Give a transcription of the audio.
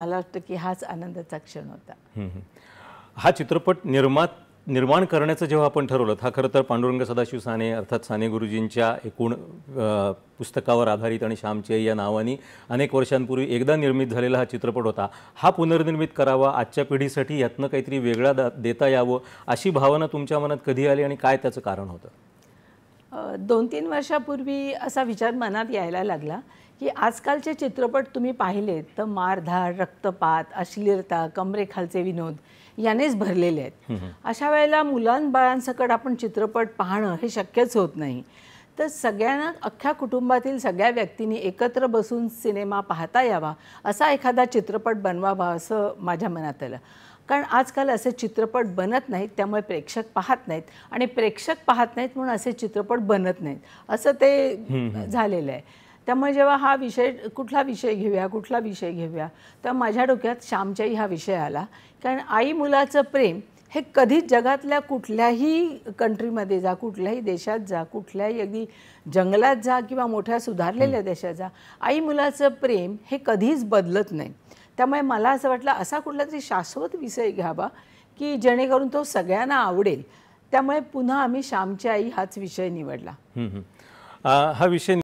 मला वाटतं की हाच आनंदाचा क्षण होता। हा चित्रपट निर्माण करण्याचं जेव्हा आपण ठरवलं, हा खरं तर पांडुरंग सदाशिव साने अर्थात साने गुरुजींच्या एकूण पुस्तकावर आधारित आणि श्यामची आई या नावाने अनेक वर्षांपूर्वी एकदा निर्मित झालेला हा चित्रपट होता। हा पुनर्निर्मित करावा, आजच्या पिढीसाठी यातनं काहीतरी वेगळा देता यावं अशी भावना तुमच्या मनात कधी आली आणि काय त्याचं कारण होतं? 2-3 वर्षापूर्वी असा विचार मनात यायला लागला की आजकालचे चित्रपट तुम्ही पाहिलेत तर मारधाड, रक्तपात, अश्लीलता, कमरेखालचे विनोद यानेच भरलेले आहेत। अशा वेळेला मुलांबाळांसकट आपण चित्रपट पाहणं हे शक्यच होत नाही। तर सगळ्यांना, अख्ख्या कुटुंबातील सगळ्या व्यक्तींनी एकत्र बसून सिनेमा पाहता यावा असा एखादा चित्रपट बनवावा असं माझ्या मनात आलं। कारण आजकाल असे चित्रपट बनत नाहीत, त्यामुळे प्रेक्षक पाहत नाहीत आणि प्रेक्षक पाहत नाहीत म्हणून असे चित्रपट बनत नाहीत असं ते झालेलं आहे। त्यामुळे जेव्हा हा विषय, कुठला विषय घेऊया तर माझ्या डोक्यात श्यामची आई हा विषय आला। कारण आई मुलाचं प्रेम हे कधीच जगातल्या कुठल्याही कंट्रीमध्ये जा, कुठल्याही देशात जा, कुठल्याही अगदी जंगलात जा किंवा मोठ्या सुधारलेल्या देशात जा, आई मुलाचं प्रेम हे कधीच बदलत नाही। त्यामुळे मला असं वाटलं असा कुठलातरी शाश्वत विषय घ्यावा की जेणेकरून तो सगळ्यांना आवडेल। त्यामुळे पुन्हा आम्ही श्यामची आई हाच विषय निवडला। हा विषय